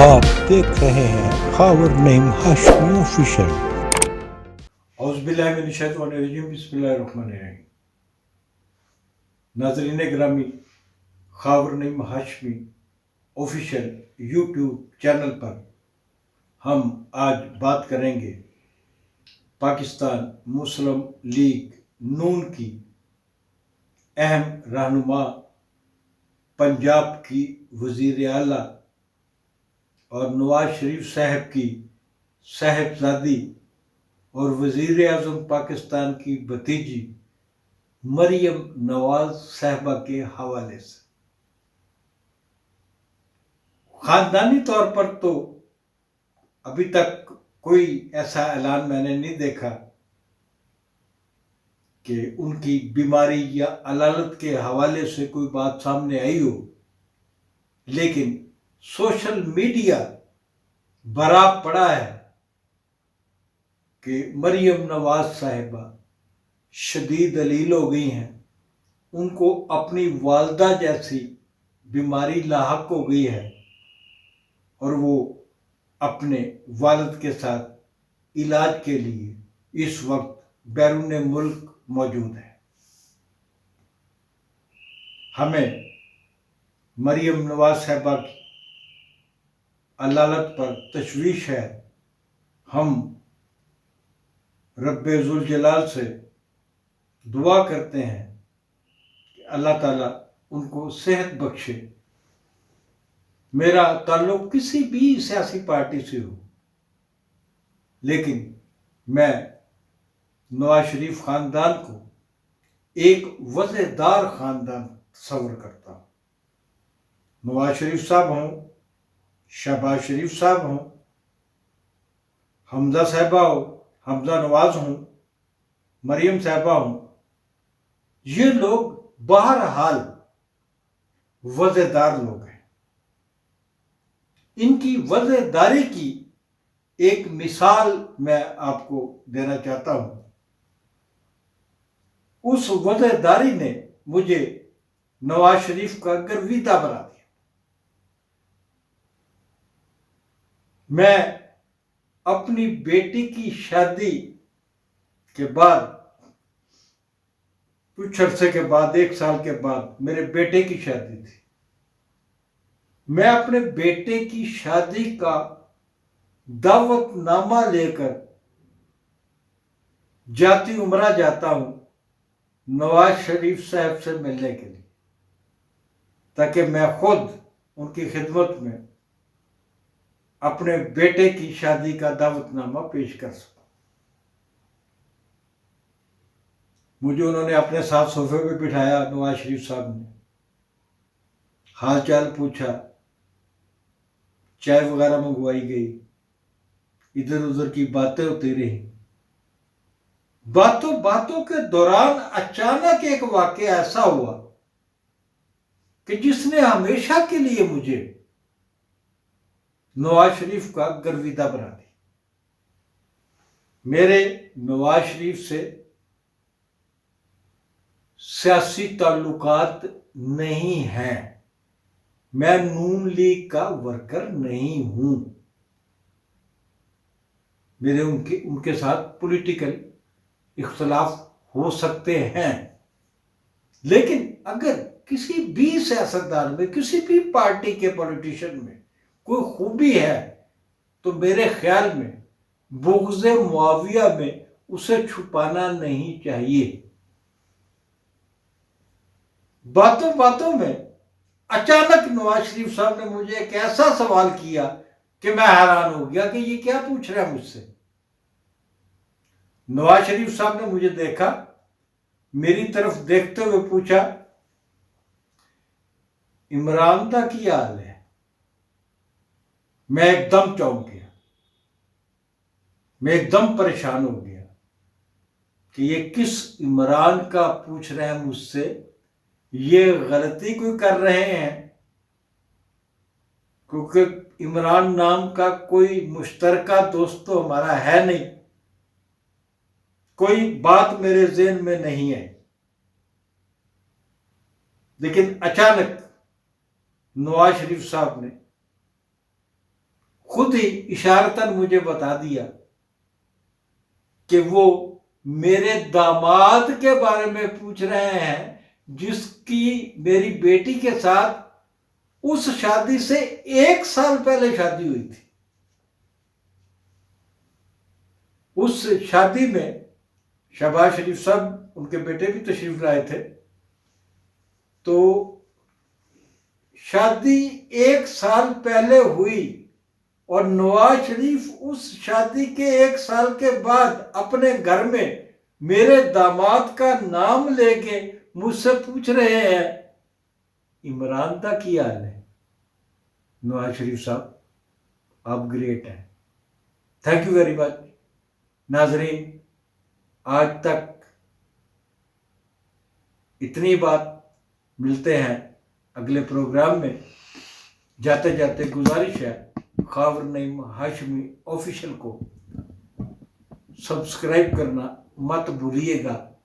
आप देख रहे हैं खावर नईम हाशमी ऑफिशियल। औज़ुबिल्लाहिमिनश्शैतानिर्रजीम बिस्मिल्लाहिर्रहमानिर्रहीम। नाज़रीन गिरामी, Khawar Naeem Hashmi official YouTube channel पर हम आज बात करेंगे पाकिस्तान मुस्लिम लीग नून की अहम रहनुमा, पंजाब की वज़ीर आला और नवाज शरीफ साहब की साहबजादी और वज़ीर आज़म पाकिस्तान की भतीजी मरियम नवाज साहबा के हवाले से। खानदानी तौर पर तो अभी तक कोई ऐसा ऐलान मैंने नहीं देखा कि उनकी बीमारी या अलालत के हवाले से कोई बात सामने आई हो, लेकिन सोशल मीडिया भरा पड़ा है कि मरियम नवाज साहिबा शदीद अलील हो गई हैं, उनको अपनी वालदा जैसी बीमारी लाहक हो गई है और वो अपने वालिद के साथ इलाज के लिए इस वक्त बैरून मुल्क मौजूद है। हमें मरियम नवाज साहिबा की अलालत पर तशवीश है। हम रब्बे ज़ुल जलाल से दुआ करते हैं कि अल्लाह ताला उनको सेहत बख्शे। मेरा ताल्लुक किसी भी सियासी पार्टी से हो, लेकिन मैं नवाज शरीफ खानदान को एक वज़ेदार खानदान तस्वर करता हूँ। नवाज शरीफ साहब हों, शहबाज शरीफ साहब हों, हमजा साहिबा हो, हमजा नवाज हों, मरियम साहिबा हों, ये लोग बहरहाल वज़ेदार लोग हैं। इनकी वज़ेदारी की एक मिसाल मैं आपको देना चाहता हूं। उस वज़ेदारी ने मुझे नवाज शरीफ का गर्विदा बना दिया। मैं अपनी बेटी की शादी के बाद, कुछ अरसे के बाद, 1 साल के बाद मेरे बेटे की शादी थी। मैं अपने बेटे की शादी का दावतनामा लेकर जाती उमरा जाता हूं नवाज शरीफ साहब से मिलने के लिए, ताकि मैं खुद उनकी खिदमत में अपने बेटे की शादी का दावतनामा पेश कर सकूं। मुझे उन्होंने अपने साथ सोफे पे बिठाया। नवाज शरीफ साहब ने हाल चाल पूछा, चाय वगैरह मंगवाई गई, इधर उधर की बातें होती रही। बातों बातों के दौरान अचानक एक वाकया ऐसा हुआ कि जिसने हमेशा के लिए मुझे नवाज शरीफ का गर्विदा बना दिया। मेरे नवाज शरीफ से सियासी ताल्लुकात नहीं हैं। मैं नून लीग का वर्कर नहीं हूं। मेरे उनके साथ पॉलिटिकल इख्तलाफ हो सकते हैं, लेकिन अगर किसी भी सियासतदान में, किसी भी पार्टी के पॉलिटिशियन में कोई खूबी है तो मेरे ख्याल में बुग़्ज़े मुआविया में उसे छुपाना नहीं चाहिए। बातों बातों में अचानक नवाज शरीफ साहब ने मुझे एक ऐसा सवाल किया कि मैं हैरान हो गया कि ये क्या पूछ रहा है मुझसे। नवाज शरीफ साहब ने मुझे देखा, मेरी तरफ देखते हुए पूछा, इमरान दा की हाल है? मैं एकदम चौंक गया। मैं एकदम परेशान हो गया कि ये किस इमरान का पूछ रहे हैं मुझसे। ये गलती क्यों कर रहे हैं, क्योंकि इमरान नाम का कोई मुश्तरका दोस्त तो हमारा है नहीं। कोई बात मेरे ज़हन में नहीं है, लेकिन अचानक नवाज शरीफ साहब ने खुद ही इशारतन मुझे बता दिया कि वो मेरे दामाद के बारे में पूछ रहे हैं, जिसकी मेरी बेटी के साथ उस शादी से 1 साल पहले शादी हुई थी। उस शादी में शहबाज शरीफ साहब, उनके बेटे भी तशरीफ लाए थे। तो शादी 1 साल पहले हुई और नवाज शरीफ उस शादी के 1 साल के बाद अपने घर में मेरे दामाद का नाम लेके मुझसे पूछ रहे हैं, इमरान दा की हाल है? नवाज शरीफ साहब, आप ग्रेट हैं। Thank you very much. नाजरीन, आज तक इतनी बात। मिलते हैं अगले प्रोग्राम में। जाते जाते गुजारिश है, खावर नईम हाशमी ऑफिशियल को सब्सक्राइब करना मत भूलिएगा।